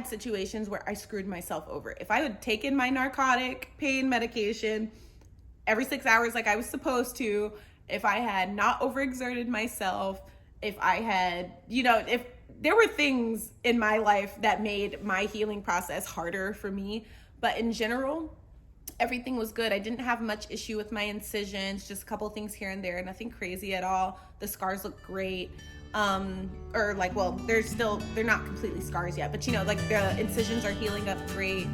situations where I screwed myself over. If I had taken my narcotic pain medication every 6 hours like I was supposed to, if I had not overexerted myself, if I had, if there were things in my life that made my healing process harder for me, but in general, everything was good. I didn't have much issue with my incisions, just a couple things here and there, nothing crazy at all. The scars look great. They're not completely scars yet, but the incisions are healing up great.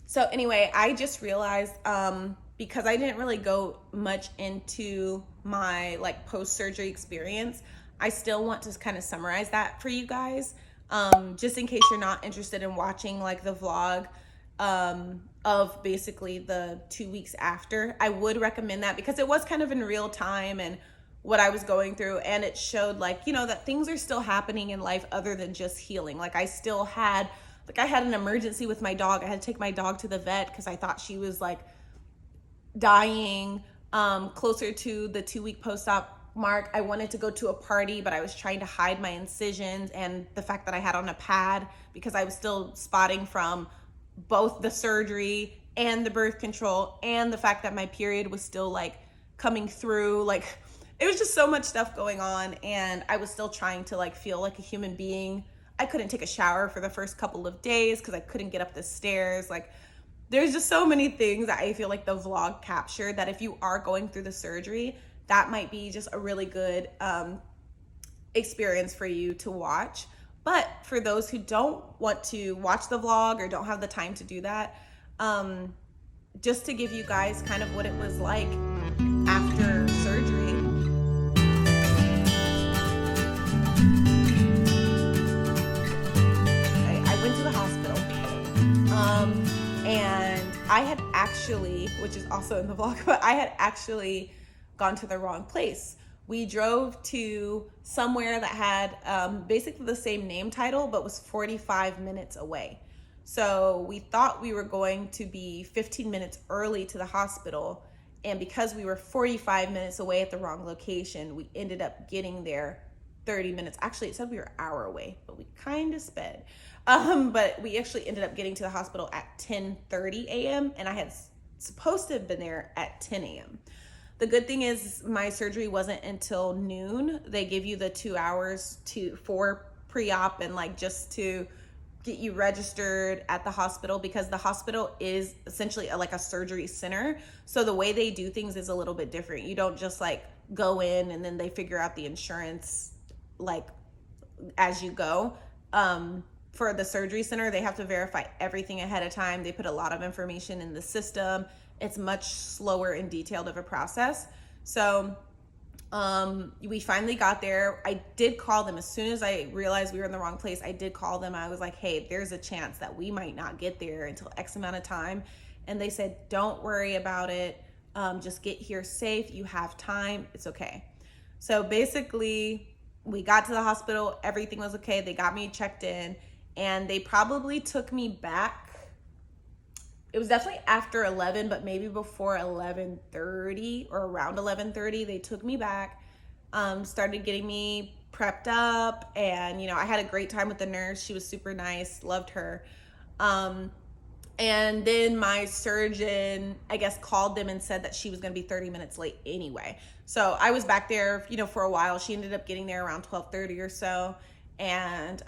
So anyway, I just realized, because I didn't really go much into my post-surgery experience, I still want to kind of summarize that for you guys, just in case you're not interested in watching the vlog of basically the 2 weeks after. I would recommend that because it was kind of in real time and what I was going through, and it showed that things are still happening in life other than just healing. I had an emergency with my dog. I had to take my dog to the vet because I thought she was dying. Closer to the 2-week post-op mark, I wanted to go to a party, but I was trying to hide my incisions and the fact that I had on a pad because I was still spotting from both the surgery and the birth control and the fact that my period was still coming through. It was just so much stuff going on, and I was still trying to feel like a human being. I couldn't take a shower for the first couple of days because I couldn't get up the stairs. There's just so many things that I feel like the vlog captured that if you are going through the surgery, that might be just a really good experience for you to watch. But for those who don't want to watch the vlog or don't have the time to do that, just to give you guys kind of what it was like after surgery. I went to the hospital, and I had actually, which is also in the vlog, but I had actually gone to the wrong place. We drove to somewhere that had basically the same name title, but was 45 minutes away. So we thought we were going to be 15 minutes early to the hospital. And because we were 45 minutes away at the wrong location, we ended up getting there 30 minutes. Actually, it said we were an hour away, but we kind of sped. But we actually ended up getting to the hospital at 10:30 a.m. and I had supposed to have been there at 10 a.m. The good thing is my surgery wasn't until noon. They give you the 2 hours for pre-op and just to get you registered at the hospital, because the hospital is essentially a surgery center. So the way they do things is a little bit different. You don't just go in and then they figure out the insurance as you go. For the surgery center, they have to verify everything ahead of time. They put a lot of information in the system. It's much slower and detailed of a process. So we finally got there. I did call them as soon as I realized we were in the wrong place. I did call them. I was like, hey, there's a chance that we might not get there until X amount of time. And they said, don't worry about it. Just get here safe. You have time. It's okay. So basically, we got to the hospital. Everything was okay. They got me checked in, and they probably took me back. It was definitely after 11, but maybe before 11:30 or around 11:30, they took me back, started getting me prepped up, and I had a great time with the nurse. She was super nice, loved her. And then my surgeon, I guess, called them and said that she was going to be 30 minutes late anyway. So I was back there, for a while. She ended up getting there around 12:30 or so. And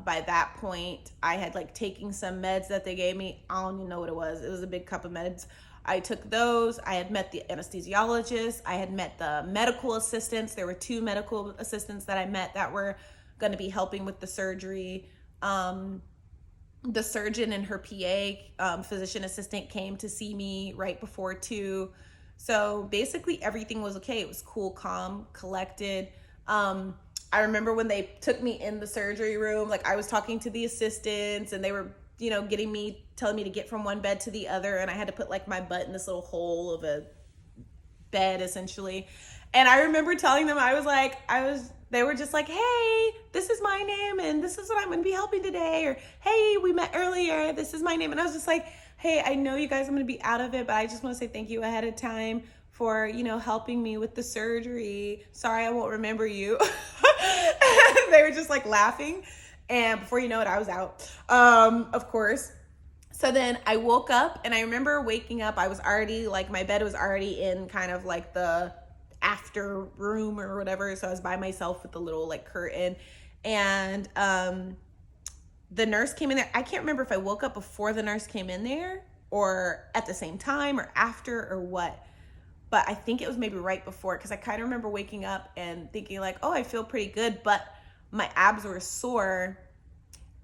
by that point, I had taking some meds that they gave me. I don't even know what it was. It was a big cup of meds. I took those. I had met the anesthesiologist. I had met the medical assistants. There were 2 medical assistants that I met that were going to be helping with the surgery. The surgeon and her PA, physician assistant, came to see me right before 2. So basically everything was okay. It was cool, calm, collected. I remember when they took me in the surgery room, I was talking to the assistants, and they were, telling me to get from one bed to the other. And I had to put my butt in this little hole of a bed essentially. And I remember telling them, they were just like, hey, this is my name and this is what I'm going to be helping today. Or, hey, we met earlier. This is my name. And I was just like, hey, I know you guys, I'm going to be out of it, but I just want to say thank you ahead of time for, helping me with the surgery. Sorry, I won't remember you. They were just like laughing. And before you know it, I was out, of course. So then I woke up, and I remember waking up. I was already like, my bed was already in kind of like the after room or whatever. So I was by myself with the little like curtain. And the nurse came in there. I can't remember if I woke up before the nurse came in there or at the same time or after or what. But I think it was maybe right before, because I kind of remember waking up and thinking like, oh, I feel pretty good, but my abs were sore.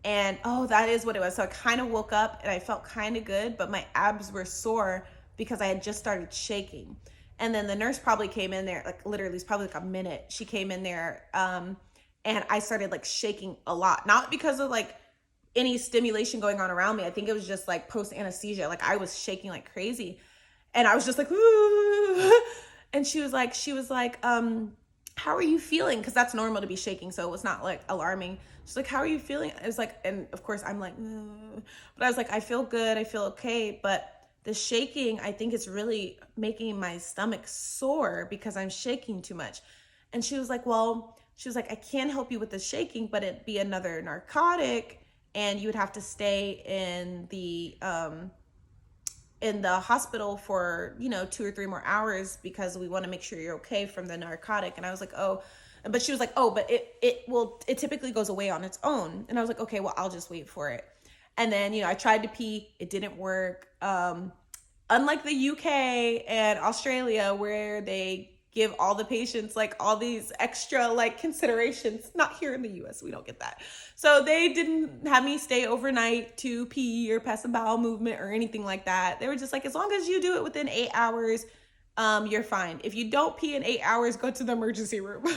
And oh, that is what it was. So I kind of woke up and I felt kind of good, but my abs were sore because I had just started shaking. And then the nurse probably came in there, like literally it's probably like a minute. She came in there and I started like shaking a lot. Not because of like any stimulation going on around me. I think it was just like post anesthesia. Like I was shaking like crazy. And I was just like, ooh. And she was like, how are you feeling? Because that's normal to be shaking. So it was not like alarming. She's like, how are you feeling? It was like, and of course I'm like, but I was like, I feel good. I feel okay. But the shaking, I think it's really making my stomach sore because I'm shaking too much. And she was like, I can't help you with the shaking, but it'd be another narcotic and you would have to stay in the hospital for, 2 or 3 more hours because we want to make sure you're okay from the narcotic. And I was like, oh, but she was like, oh, but it typically goes away on its own. And I was like, okay, well, I'll just wait for it. And then, I tried to pee, it didn't work. Unlike the UK and Australia where they give all the patients like all these extra like considerations. Not here in the US, we don't get that. So they didn't have me stay overnight to pee or pass a bowel movement or anything like that. They were just like, as long as you do it within 8 hours, you're fine. If you don't pee in 8 hours, go to the emergency room.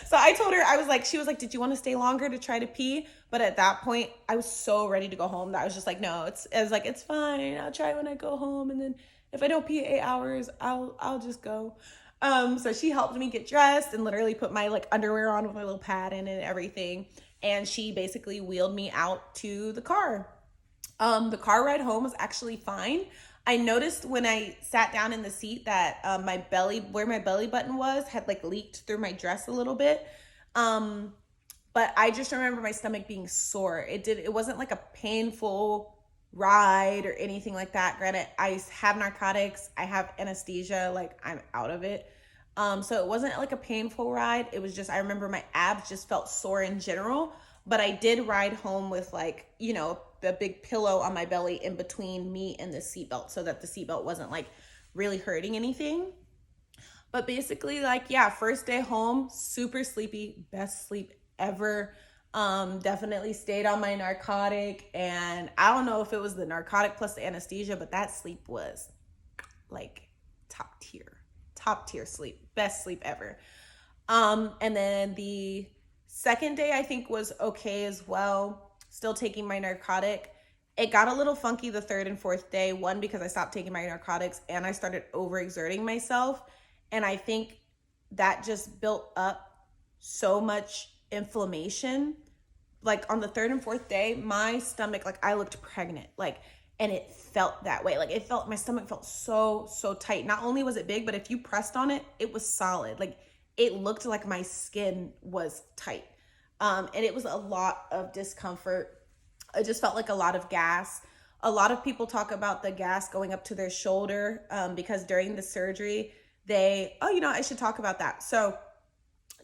So I told her, she was like, did you want to stay longer to try to pee? But at that point, I was so ready to go home that I was just like, no, it's fine. I'll try when I go home. And then if I don't pee 8 hours, I'll just go. So she helped me get dressed and literally put my like underwear on with my little pad in and everything. And she basically wheeled me out to the car. The car ride home was actually fine. I noticed when I sat down in the seat that where my belly button was had like leaked through my dress a little bit. But I just remember my stomach being sore. It wasn't like a painful ride or anything like that. Granted, I have narcotics, I have anesthesia, like I'm out of it. So it wasn't like a painful ride. It was just, I remember my abs just felt sore in general, but I did ride home with like, the big pillow on my belly in between me and the seatbelt so that the seatbelt wasn't like really hurting anything. But basically like, yeah, first day home, super sleepy, best sleep ever. Definitely stayed on my narcotic, and I don't know if it was the narcotic plus the anesthesia, but that sleep was like top tier sleep, best sleep ever. And then the second day I think was okay as well. Still taking my narcotic. It got a little funky the third and fourth day. One, because I stopped taking my narcotics and I started overexerting myself. And I think that just built up so much inflammation. Like on the third and fourth day, my stomach, like I looked pregnant, like, and it felt that way. Like my stomach felt so tight. Not only was it big, but if you pressed on it, it was solid. Like it looked like my skin was tight. And it was a lot of discomfort. It just felt like a lot of gas. A lot of people talk about the gas going up to their shoulder because during the surgery, I should talk about that. So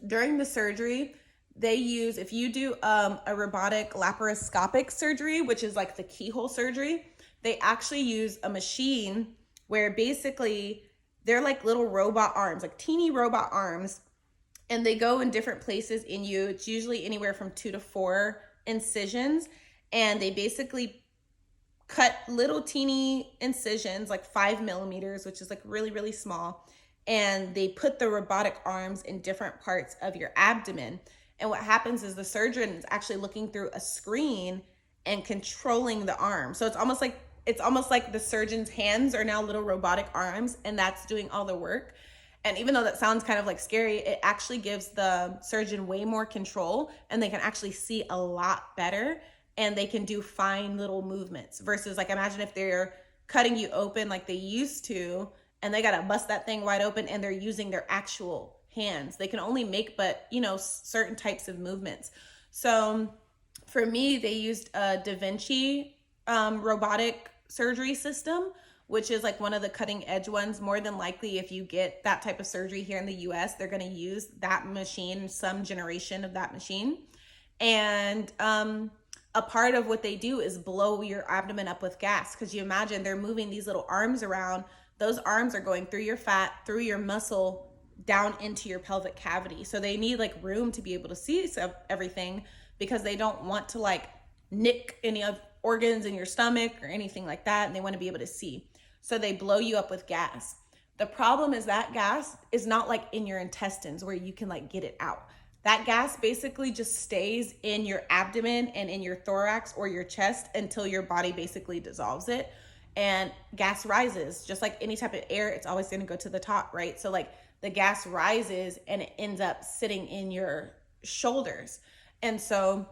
during the surgery, they use, if you do a robotic laparoscopic surgery, which is like the keyhole surgery, they actually use a machine where basically they're like little robot arms, like teeny robot arms, and they go in different places in you. It's usually anywhere from 2 to 4 incisions, and they basically cut little teeny incisions, like 5 millimeters, which is like really, really small, and they put the robotic arms in different parts of your abdomen. And what happens is the surgeon is actually looking through a screen and controlling the arm. So it's almost like the surgeon's hands are now little robotic arms, and that's doing all the work. And even though that sounds kind of like scary, it actually gives the surgeon way more control, and they can actually see a lot better, and they can do fine little movements versus like, imagine if they're cutting you open like they used to, and they got to bust that thing wide open, and they're using their actual hands. They can only make, but certain types of movements. So for me, they used a Da Vinci robotic surgery system, which is like one of the cutting edge ones. More than likely, if you get that type of surgery here in the US, they're going to use that machine, some generation of that machine. And a part of what they do is blow your abdomen up with gas, because you imagine they're moving these little arms around. Those arms are going through your fat, through your muscle, down into your pelvic cavity. So they need like room to be able to see everything, because they don't want to like nick any of organs in your stomach or anything like that, and they want to be able to see. So they blow you up with gas. The problem is that gas is not like in your intestines where you can like get it out. That gas basically just stays in your abdomen and in your thorax or your chest until your body basically dissolves it. And gas rises, just like any type of air, it's always going to go to the top, right? So like the gas rises and it ends up sitting in your shoulders. And so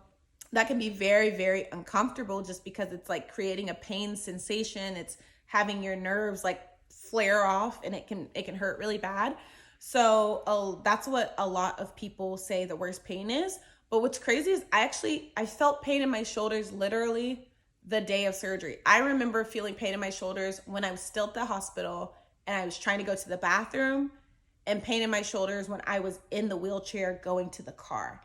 that can be very, very uncomfortable, just because it's like creating a pain sensation. It's having your nerves like flare off, and it can hurt really bad. So that's what a lot of people say the worst pain is. But what's crazy is I felt pain in my shoulders literally the day of surgery. I remember feeling pain in my shoulders when I was still at the hospital and I was trying to go to the bathroom, and pain in my shoulders when I was in the wheelchair going to the car.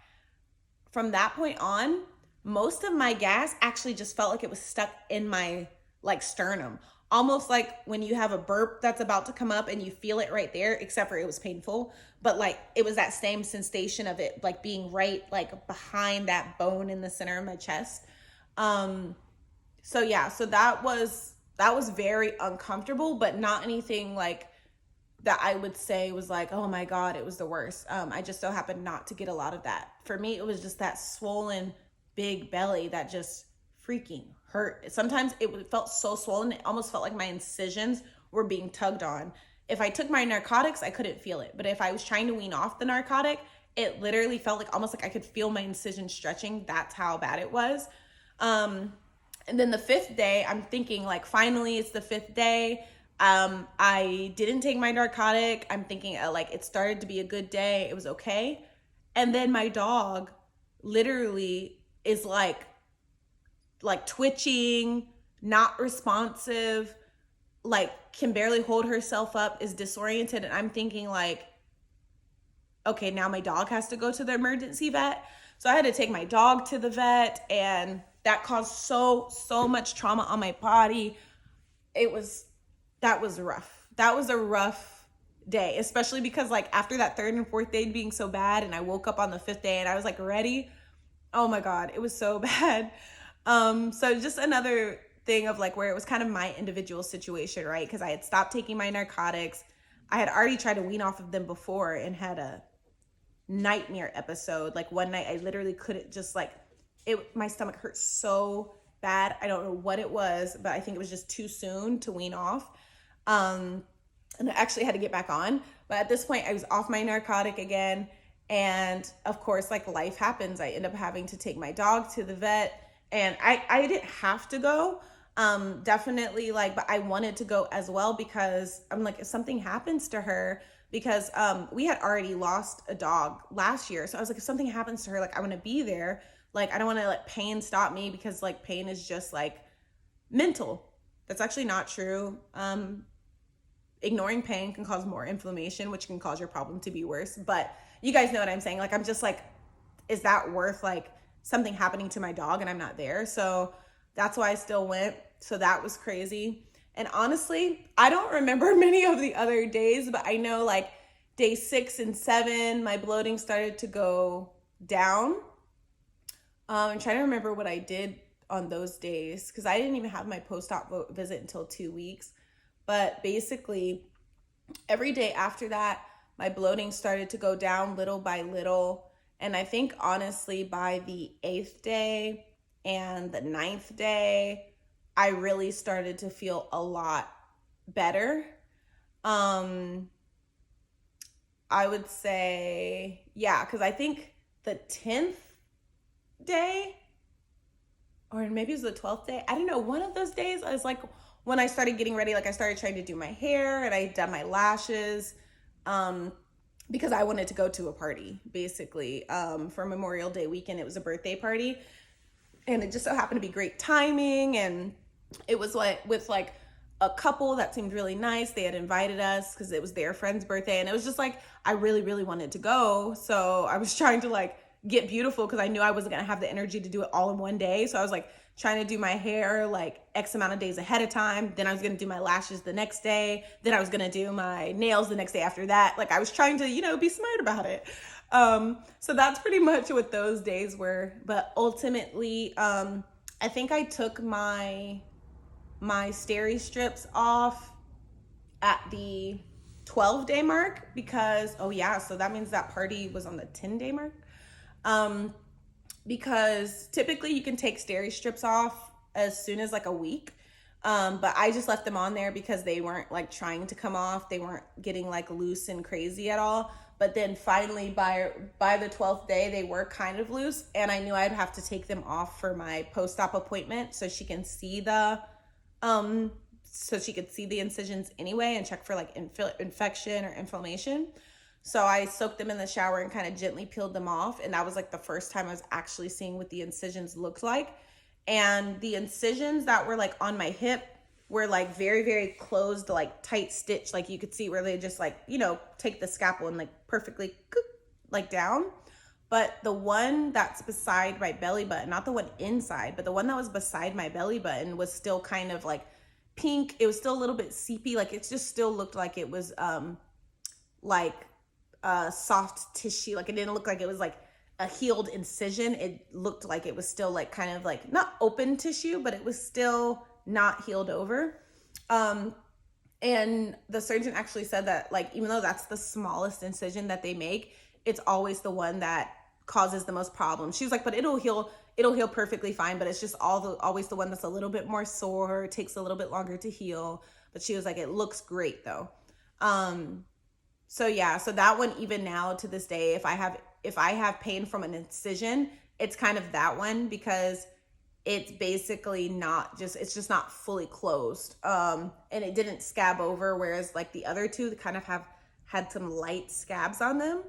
From that point on, most of my gas actually just felt like it was stuck in my like sternum. Almost like when you have a burp that's about to come up and you feel it right there, except for it was painful. But like it was that same sensation of it like being right like behind that bone in the center of my chest. So that was very uncomfortable, but not anything like that I would say was like, oh my God, it was the worst. I just so happened not to get a lot of that. For me, it was just that swollen big belly that just freaking hurt. Sometimes it felt so swollen, it almost felt like my incisions were being tugged on. If I took my narcotics, I couldn't feel it. But if I was trying to wean off the narcotic, it literally felt like almost like I could feel my incision stretching. That's how bad it was. And then the 5th day, I'm thinking like, finally, it's the 5th day. I didn't take my narcotic. I'm thinking like it started to be a good day. It was okay. And then my dog literally is like twitching, not responsive, like can barely hold herself up, is disoriented. And I'm thinking like, okay, now my dog has to go to the emergency vet. So I had to take my dog to the vet, and that caused so much trauma on my body. That was rough. That was a rough day, especially because like after that 3rd and 4th day being so bad, and I woke up on the 5th day and I was like ready. Oh my God, it was so bad. So just another thing of like where it was kind of my individual situation, right? Because I had stopped taking my narcotics. I had already tried to wean off of them before and had a nightmare episode. Like one night I literally couldn't just like, my stomach hurt so bad. I don't know what it was, but I think it was just too soon to wean off. And I actually had to get back on. But at this point I was off my narcotic again. And of course, like life happens. I end up having to take my dog to the vet, and I didn't have to go. Definitely like, but I wanted to go as well, because I'm like, if something happens to her, because we had already lost a dog last year. So I was like, if something happens to her, like I want to be there. Like I don't want to let pain stop me, because like pain is just like mental. That's actually not true. Ignoring pain can cause more inflammation, which can cause your problem to be worse. But you guys know what I'm saying. Like, I'm just like, is that worth like something happening to my dog and I'm not there? So that's why I still went. So that was crazy. And honestly, I don't remember many of the other days, but I know like day 6 and 7, my bloating started to go down. I'm trying to remember what I did on those days, because I didn't even have my post-op visit until 2 weeks. But basically, every day after that, my bloating started to go down little by little. And I think honestly, by the 8th day and the 9th day, I really started to feel a lot better. I would say, yeah, because I think the 10th day, or maybe it was the 12th day, I don't know, one of those days I was like when I started getting ready, like I started trying to do my hair and I had done my lashes, because I wanted to go to a party basically, for Memorial Day weekend. It was a birthday party and it just so happened to be great timing. And it was like with like a couple that seemed really nice. They had invited us because it was their friend's birthday. And it was just like, I really, really wanted to go. So I was trying to like get beautiful because I knew I wasn't going to have the energy to do it all in one day. So I was like trying to do my hair like X amount of days ahead of time. Then I was going to do my lashes the next day. Then I was going to do my nails the next day after that. Like I was trying to, you know, be smart about it. So that's pretty much what those days were. But ultimately, I think I took my steri strips off at the 12-day mark because, oh yeah, so that means that party was on the 10-day mark. Because typically you can take steri strips off as soon as like a week. But I just left them on there because they weren't like trying to come off. They weren't getting like loose and crazy at all. But then finally by the 12th day, they were kind of loose and I knew I'd have to take them off for my post-op appointment so she can see the incisions anyway and check for like infection or inflammation. So I soaked them in the shower and kind of gently peeled them off. And that was like the first time I was actually seeing what the incisions looked like. And the incisions that were like on my hip were like very, very closed, like tight stitch. Like you could see where they just like, you know, take the scalpel and like perfectly like down. But the one that's beside my belly button, not the one inside, but the one that was beside my belly button was still kind of like pink. It was still a little bit seepy. Like it just still looked like it was like soft tissue. Like it didn't look like it was like a healed incision. It looked like it was still like kind of like not open tissue, but it was still not healed over. And the surgeon actually said that like even though that's the smallest incision that they make, it's always the one that causes the most problems. She was like, but it'll heal perfectly fine, but it's just always the one that's a little bit more sore, takes a little bit longer to heal. But she was like, it looks great though. So yeah, so that one, even now to this day, if I have pain from an incision, it's kind of that one because it's basically it's just not fully closed. And it didn't scab over, whereas like the other two kind of had some light scabs on them.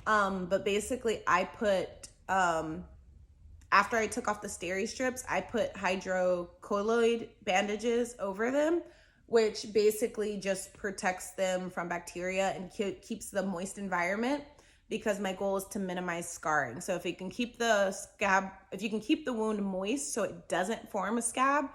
But basically I put, after I took off the steri strips, I put hydrocolloid bandages over them, which basically just protects them from bacteria and keeps the moist environment, because my goal is to minimize scarring. So if you can keep the wound moist so it doesn't form a scab,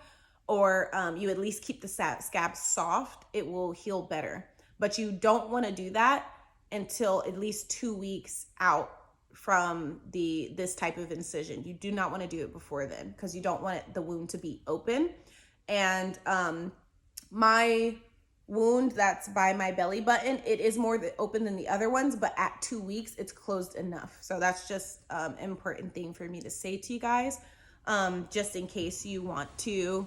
or you at least keep the scab soft, it will heal better. But you don't want to do that until at least 2 weeks out from this type of incision. You do not want to do it before then because you don't want the wound to be open. And my wound that's by my belly button, it is more open than the other ones, but at 2 weeks it's closed enough. So that's just an important thing for me to say to you guys, just in case you want to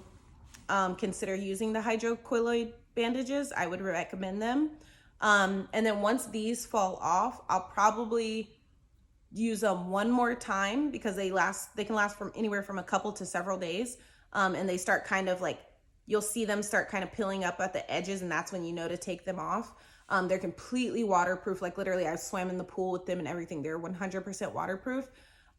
consider using the hydrocolloid bandages. I would recommend them. And then once these fall off, I'll probably use them one more time because they can last from anywhere from a couple to several days. And they start kind of like, you'll see them start kind of peeling up at the edges, and that's when you know to take them off. They're completely waterproof. Like literally I swam in the pool with them and everything. They're 100% waterproof.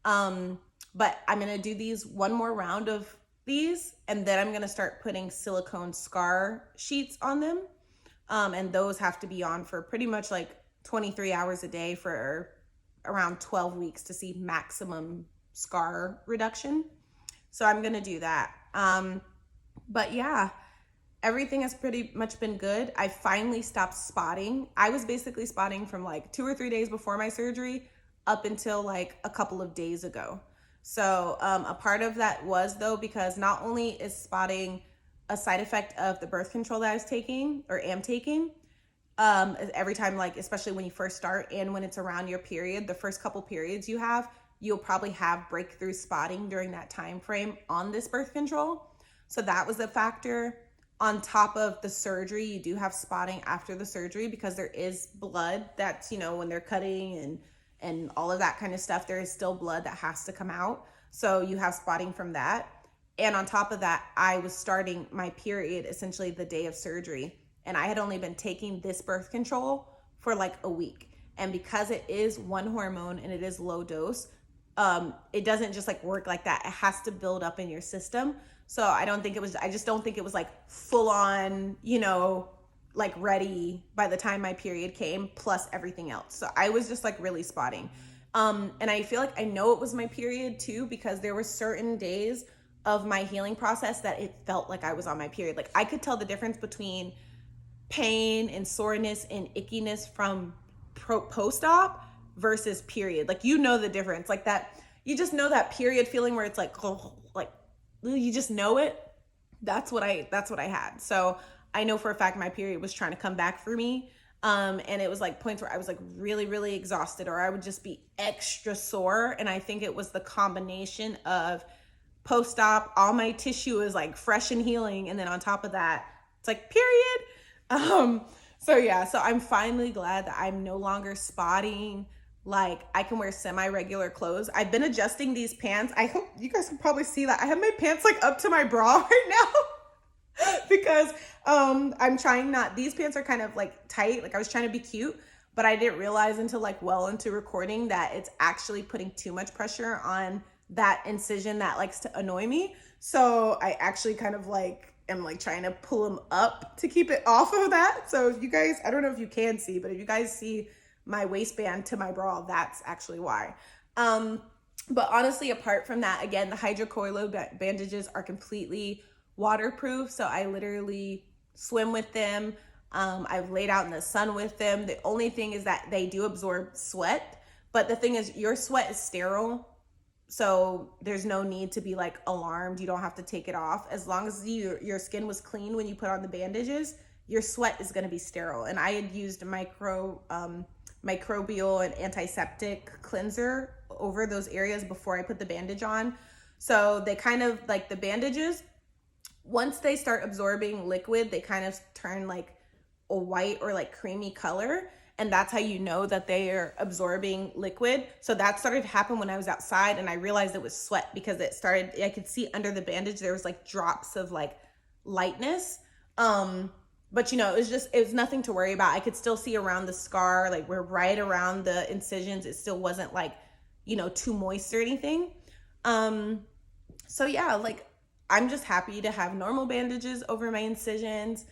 But I'm going to do these one more round of these, and then I'm going to start putting silicone scar sheets on them. And those have to be on for pretty much like 23 hours a day for around 12 weeks to see maximum scar reduction. So I'm going to do that. But yeah, everything has pretty much been good. I finally stopped spotting. I was basically spotting from like 2 or 3 days before my surgery up until like a couple of days ago. So a part of that was though, because not only is spotting a side effect of the birth control that I was taking or am taking, every time, like, especially when you first start and when it's around your period, the first couple periods you'll probably have breakthrough spotting during that time frame on this birth control. So that was a factor. On top of the surgery, you do have spotting after the surgery because there is blood that's, when they're cutting and all of that kind of stuff, there is still blood that has to come out. So you have spotting from that. And on top of that, I was starting my period essentially the day of surgery. And I had only been taking this birth control for like a week. And because it is one hormone and it is low dose, it doesn't just like work like that. It has to build up in your system. So I just don't think it was like full on, like ready by the time my period came, plus everything else. So I was just like really spotting. And I feel like I know it was my period too, because there were certain days of my healing process that it felt like I was on my period. Like I could tell the difference between pain and soreness and ickiness from post-op versus period. Like, the difference, like that, you just know that period feeling where it's like, oh, like you just know it. That's what I had. So I know for a fact my period was trying to come back for me. And it was like points where I was like really, really exhausted, or I would just be extra sore. And I think it was the combination of post-op, all my tissue is like fresh and healing. And then on top of that, it's like period. So I'm finally glad that I'm no longer spotting. Like I can wear semi-regular clothes. I've been adjusting these pants. I hope you guys can probably see that. I have my pants like up to my bra right now because I'm trying not, these pants are kind of like tight. Like I was trying to be cute, but I didn't realize until like well into recording that it's actually putting too much pressure on that incision that likes to annoy me. So I actually kind of like am like trying to pull them up to keep it off of that. So if you guys, I don't know if you can see, but if you guys see my waistband to my bra, that's actually why. But honestly, apart from that, again, the hydrocoilo bandages are completely waterproof. So I literally swim with them. I've laid out in the sun with them. The only thing is that they do absorb sweat, but the thing is your sweat is sterile. So there's no need to be like alarmed. You don't have to take it off. As long as your skin was clean when you put on the bandages, your sweat is going to be sterile. And I had used microbial and antiseptic cleanser over those areas before I put the bandage on. So they kind of like the bandages, once they start absorbing liquid, they kind of turn like a white or like creamy color. And that's how you know that they are absorbing liquid. So that started to happen when I was outside, and I realized it was sweat because I could see under the bandage, there was like drops of like lightness. But it was nothing to worry about. I could still see around the scar, like we're right around the incisions. It still wasn't like, too moist or anything. So yeah, like I'm just happy to have normal bandages over my incisions.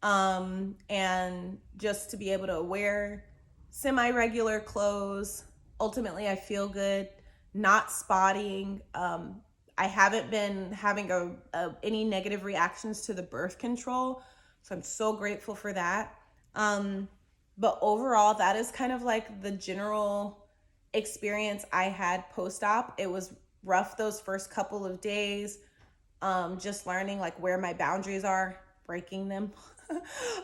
And just to be able to wear semi-regular clothes. Ultimately, I feel good, not spotting. I haven't been having any negative reactions to the birth control. So I'm so grateful for that. But overall, that is kind of like the general experience I had post-op. It was rough those first couple of days, just learning like where my boundaries are, breaking them.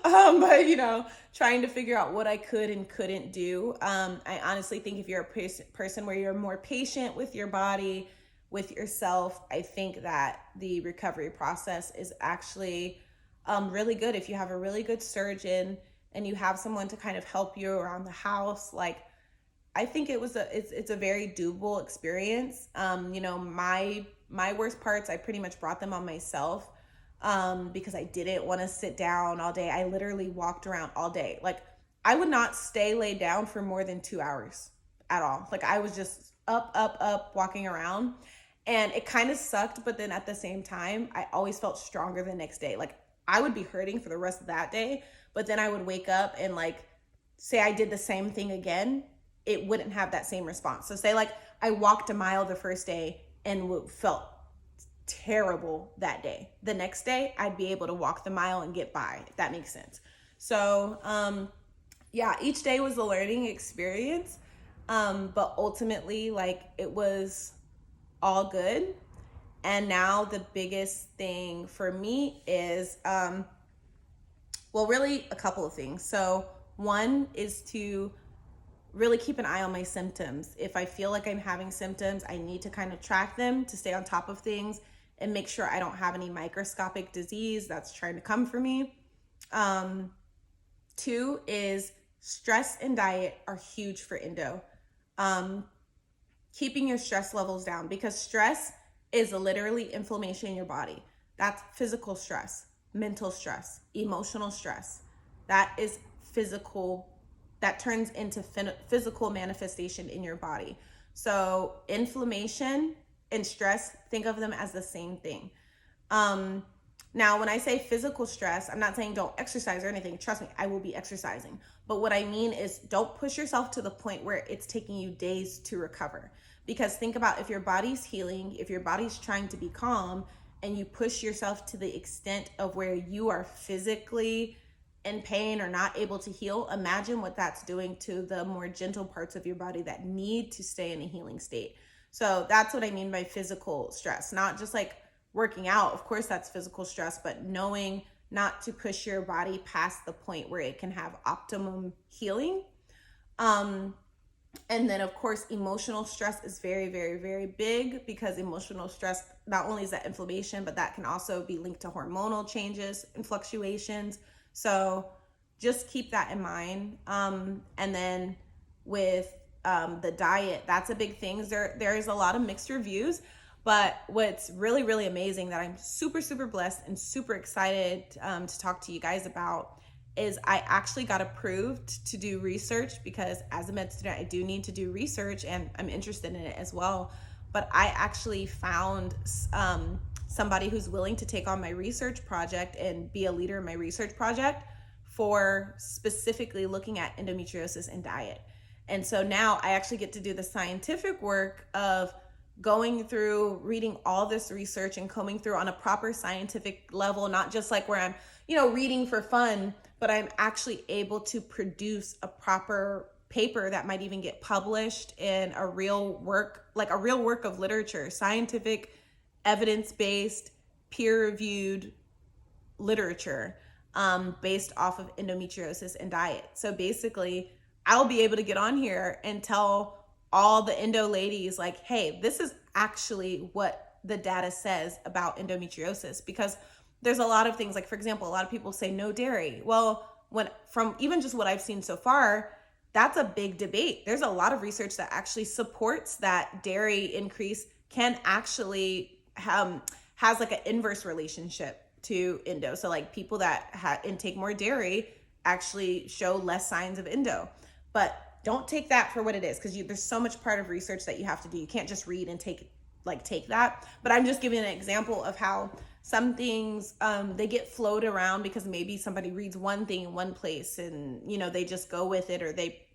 But trying to figure out what I could and couldn't do. I honestly think if you're a person where you're more patient with your body, with yourself, I think that the recovery process is actually really good. If you have a really good surgeon and you have someone to kind of help you around the house, like I think it's a very doable experience. My worst parts, I pretty much brought them on myself. Because I didn't want to sit down all day. I literally walked around all day. Like I would not stay laid down for more than 2 hours at all. Like I was just up, walking around, and it kind of sucked. But then at the same time, I always felt stronger the next day. Like I would be hurting for the rest of that day, but then I would wake up and like say I did the same thing again, it wouldn't have that same response. So say like I walked a mile the first day and felt terrible that day. The next day, I'd be able to walk the mile and get by, if that makes sense. So, each day was a learning experience. But ultimately, like it was all good. And now the biggest thing for me is, really a couple of things. So one is to really keep an eye on my symptoms. If I feel like I'm having symptoms, I need to kind of track them to stay on top of things and make sure I don't have any microscopic disease that's trying to come for me. Two is stress and diet are huge for endo. Keeping your stress levels down, because stress is literally inflammation in your body. That's physical stress, mental stress, emotional stress. That is physical, that turns into physical manifestation in your body. So inflammation and stress, think of them as the same thing. Now, when I say physical stress, I'm not saying don't exercise or anything. Trust me, I will be exercising. But what I mean is don't push yourself to the point where it's taking you days to recover. Because think about if your body's healing, if your body's trying to be calm, and you push yourself to the extent of where you are physically in pain or not able to heal, imagine what that's doing to the more gentle parts of your body that need to stay in a healing state. So that's what I mean by physical stress, not just like working out. Of course, that's physical stress, but knowing not to push your body past the point where it can have optimum healing. And then, of course, emotional stress is very, very, very big, because emotional stress, not only is that inflammation, but that can also be linked to hormonal changes and fluctuations. So just keep that in mind. And then with the diet, that's a big thing. There is a lot of mixed reviews, but what's really, really amazing that I'm super, super blessed and super excited to talk to you guys about is I actually got approved to do research, because as a med student, I do need to do research and I'm interested in it as well. But I actually found somebody who's willing to take on my research project and be a leader in my research project for specifically looking at endometriosis and diet. And so now I actually get to do the scientific work of going through, reading all this research and combing through on a proper scientific level, not just like where I'm, reading for fun, but I'm actually able to produce a proper paper that might even get published in a real work, like a real work of literature, scientific, evidence-based, peer-reviewed literature based off of endometriosis and diet. So basically, I'll be able to get on here and tell all the endo ladies like, hey, this is actually what the data says about endometriosis. Because there's a lot of things, like for example, a lot of people say no dairy. Well, from even just what I've seen so far, that's a big debate. There's a lot of research that actually supports that dairy increase can actually has like an inverse relationship to endo. So like people that intake more dairy actually show less signs of endo. But don't take that for what it is, because there's so much part of research that you have to do. You can't just read and take that. But I'm just giving an example of how some things they get floated around because maybe somebody reads one thing in one place and they just go with it, or they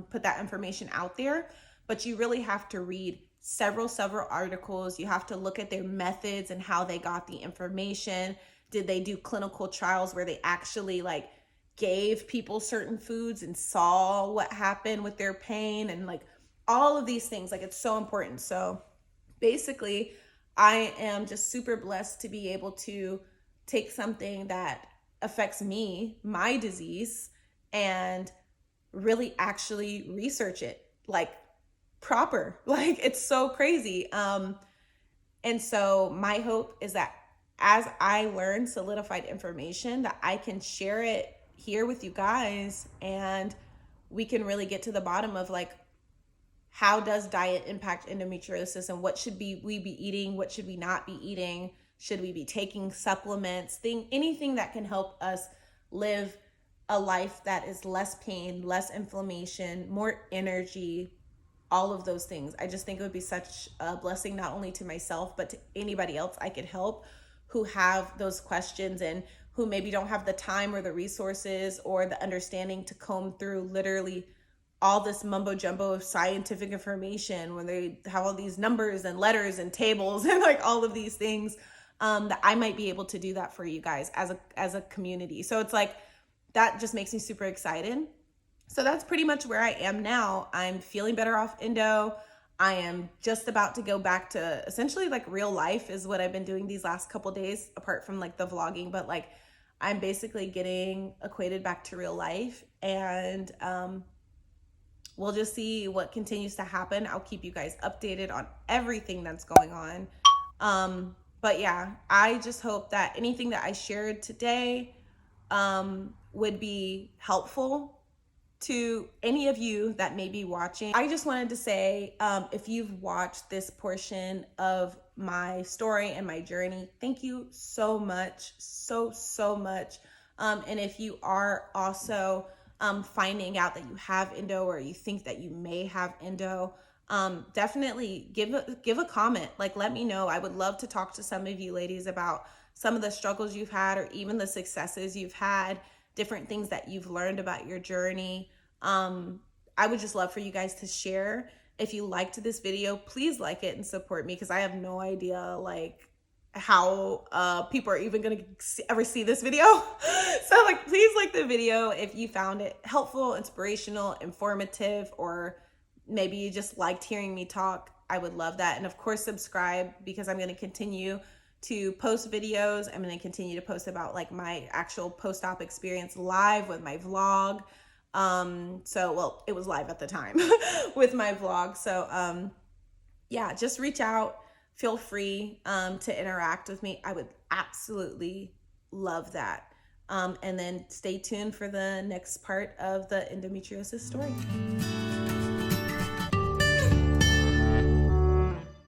put that information out there. But you really have to read several articles. You have to look at their methods and how they got the information. Did they do clinical trials where they actually gave people certain foods and saw what happened with their pain, and all of these things? It's so important. So basically, I am just super blessed to be able to take something that affects me, my disease, and really actually research it proper. It's so crazy. And so my hope is that as I learn solidified information, that I can share it here with you guys, and we can really get to the bottom of how does diet impact endometriosis, and what should we be eating, what should we not be eating, should we be taking supplements, anything that can help us live a life that is less pain, less inflammation, more energy, all of those things. I just think it would be such a blessing, not only to myself, but to anybody else I could help who have those questions and who maybe don't have the time or the resources or the understanding to comb through literally all this mumbo jumbo of scientific information when they have all these numbers and letters and tables and all of these things, that I might be able to do that for you guys as a community. So it's that just makes me super excited. So that's pretty much where I am now. I'm feeling better off endo. I am just about to go back to essentially real life is what I've been doing these last couple days, apart from the vlogging, but I'm basically getting acquainted back to real life, and we'll just see what continues to happen. I'll keep you guys updated on everything that's going on. But yeah, I just hope that anything that I shared today would be helpful to any of you that may be watching. I just wanted to say, if you've watched this portion of my story and my journey. Thank you so much, so much. And if you are also finding out that you have endo, or you think that you may have endo, definitely give a comment. Like, let me know. I would love to talk to some of you ladies about some of the struggles you've had, or even the successes you've had, different things that you've learned about your journey. I would just love for you guys to share. If you liked this video, please like it and support me, because I have no idea like how people are even gonna ever see this video. So like, please like the video if you found it helpful, inspirational, informative, or maybe you just liked hearing me talk. I would love that. And of course, subscribe, because I'm going to continue to post videos. I'm going to continue to post about like my actual post-op experience live with my vlog. Well, it was live at the time with my vlog. So yeah, just reach out. Feel free to interact with me. I would absolutely love that. And then stay tuned for the next part of the endometriosis story.